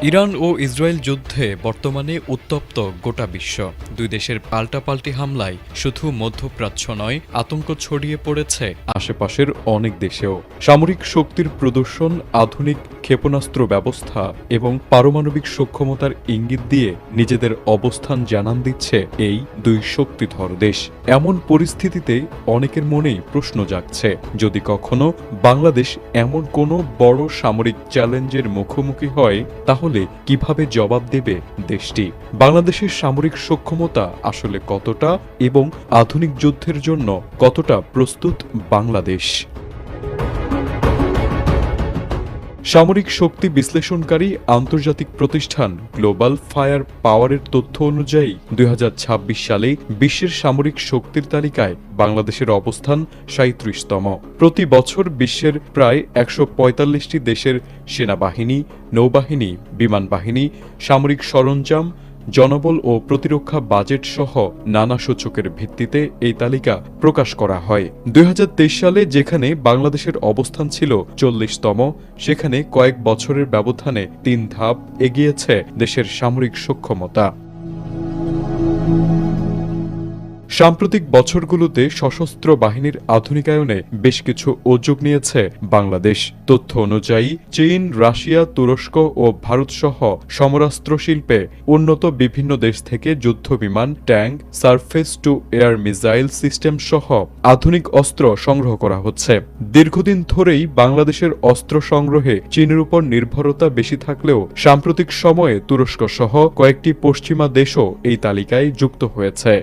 Iran ও Israel যুদ্ধে বর্তমানে উত্তপ্ত গোটা বিশ্ব। দুই দেশের পাল্টাপাল্টি হামলায় শুধু মধ্যপ্রাচ্য নয়, আতঙ্ক ছড়িয়ে পড়েছে আশেপাশের অনেক দেশেও। সামরিক শক্তির প্রদর্শন, আধুনিক ক্ষেপণাস্ত্র ব্যবস্থা এবং পারমাণবিক সক্ষমতার ইঙ্গিত দিয়ে নিজেদের অবস্থান জানান দিচ্ছে এই দুই শক্তিধর দেশ। এমন পরিস্থিতিতে অনেকের মনেই প্রশ্ন জাগছে, যদি কখনো বাংলাদেশ এমন কোনো বড় সামরিক চ্যালেঞ্জের মুখোমুখি হয়, তাহলে কিভাবে জবাব দেবে দেশটি? বাংলাদেশের সামরিক সক্ষমতা আসলে কতটা এবং আধুনিক যুদ্ধের জন্য কতটা প্রস্তুত বাংলাদেশ? সামরিক শক্তি বিশ্লেষণকারী আন্তর্জাতিক প্রতিষ্ঠান গ্লোবাল ফায়ার পাওয়ারের তথ্য অনুযায়ী ২০২৬ সালে বিশ্বের সামরিক শক্তির তালিকায় বাংলাদেশের অবস্থান ৩৭তম। প্রতি বছর বিশ্বের প্রায় ১৪৫টি দেশের সেনাবাহিনী, নৌবাহিনী, বিমান বাহিনী, সামরিক সরঞ্জাম, জনবল ও প্রতিরক্ষা বাজেট সহ নানা সূচকের ভিত্তিতে এই তালিকা প্রকাশ করা হয়। ২০২৩ সালে যেখানে বাংলাদেশের অবস্থান ছিল ৪০তম, সেখানে কয়েক বছরের ব্যবধানে ৩ ধাপ এগিয়েছে দেশের সামরিক সক্ষমতা। সাম্প্রতিক বছরগুলোতে সশস্ত্র বাহিনীর আধুনিকায়নে বেশ কিছু উদ্যোগ নিয়েছে বাংলাদেশ। তথ্য অনুযায়ী চীন, রাশিয়া, তুরস্ক ও ভারতসহ সমরাস্ত্র শিল্পে উন্নত বিভিন্ন দেশ থেকে যুদ্ধবিমান, tank, surface two air missile system সহ আধুনিক অস্ত্র সংগ্রহ করা হচ্ছে। দীর্ঘদিন ধরেই বাংলাদেশের অস্ত্র সংগ্রহে চীনের উপর নির্ভরতা বেশি থাকলেও সাম্প্রতিক সময়ে তুরস্ক সহ কয়েকটি পশ্চিমা দেশও এই তালিকায় যুক্ত হয়েছে।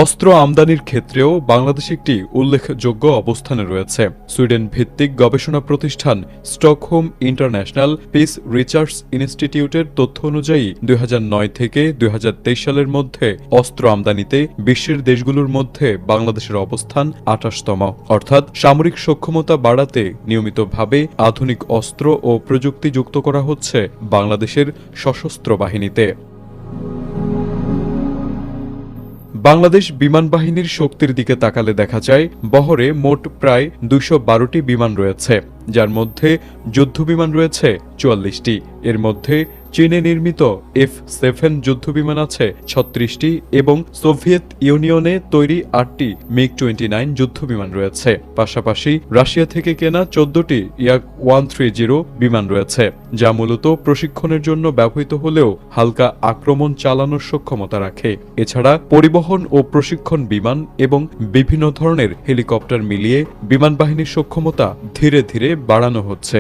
অস্ত্র আমদানির ক্ষেত্রেও বাংলাদেশ একটি উল্লেখযোগ্য অবস্থানে রয়েছে। সুইডেন ভিত্তিক গবেষণা প্রতিষ্ঠান স্টকহোম ইন্টারন্যাশনাল পিস রিসার্চ ইনস্টিটিউটের তথ্য অনুযায়ী ২০০৯ থেকে ২০২৩ সালের মধ্যে অস্ত্র আমদানিতে বিশ্বের দেশগুলোর মধ্যে বাংলাদেশের অবস্থান ২৮তম। অর্থাৎ সামরিক সক্ষমতা বাড়াতে নিয়মিতভাবে আধুনিক অস্ত্র ও প্রযুক্তি যুক্ত করা হচ্ছে বাংলাদেশের সশস্ত্র বাহিনীতে। বাংলাদেশ বিমান বাহিনীর শক্তির দিকে তাকালে দেখা যায়, বহরে মোট প্রায় ২১২টি বিমান রয়েছে, যার মধ্যে যুদ্ধবিমান রয়েছে ৪৪টি। এর মধ্যে চীনে নির্মিত F-7 যুদ্ধবিমান আছে ৩৬টি এবং সোভিয়েত ইউনিয়নে তৈরি ৮টি MiG-29 যুদ্ধবিমান রয়েছে। পাশাপাশি রাশিয়া থেকে কেনা ১৪টি Yak-130 বিমান রয়েছে, যা মূলত প্রশিক্ষণের জন্য ব্যবহৃত হলেও হালকা আক্রমণ চালানোর সক্ষমতা রাখে। এছাড়া পরিবহন ও প্রশিক্ষণ বিমান এবং বিভিন্ন ধরনের হেলিকপ্টার মিলিয়ে বিমান বাহিনীর সক্ষমতা ধীরে ধীরে বাড়ানো হচ্ছে।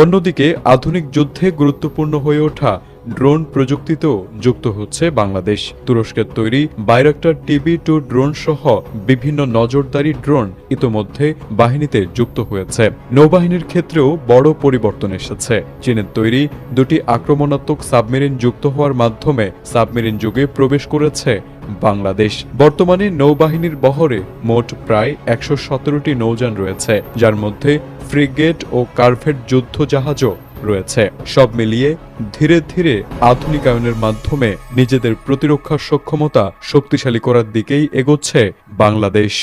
অন্যদিকে আধুনিক যুদ্ধে গুরুত্বপূর্ণ হয়ে ওঠা ড্রোন প্রযুক্তিতেও যুক্ত হচ্ছে বাংলাদেশ। তুরস্কের তৈরি বাইরাক্টার TB2 ড্রোন সহ বিভিন্ন নজরদারি ড্রোন ইতোমধ্যে বাহিনীতে যুক্ত হয়েছে। নৌবাহিনীর ক্ষেত্রেও বড় পরিবর্তন এসেছে। চীনের তৈরি 2টি আক্রমণাত্মক সাবমেরিন যুক্ত হওয়ার মাধ্যমে সাবমেরিন যুগে প্রবেশ করেছে বাংলাদেশ। বর্তমানে নৌবাহিনীর বহরে মোট প্রায় ১১৭টি নৌযান রয়েছে, যার মধ্যে ফ্রিগেট ও কারভেট যুদ্ধ জাহাজও রয়েছে। সব মিলিয়ে ধীরে ধীরে আধুনিকায়নের মাধ্যমে নিজেদের প্রতিরক্ষা সক্ষমতা শক্তিশালী করার দিকেই এগোচ্ছে বাংলাদেশ।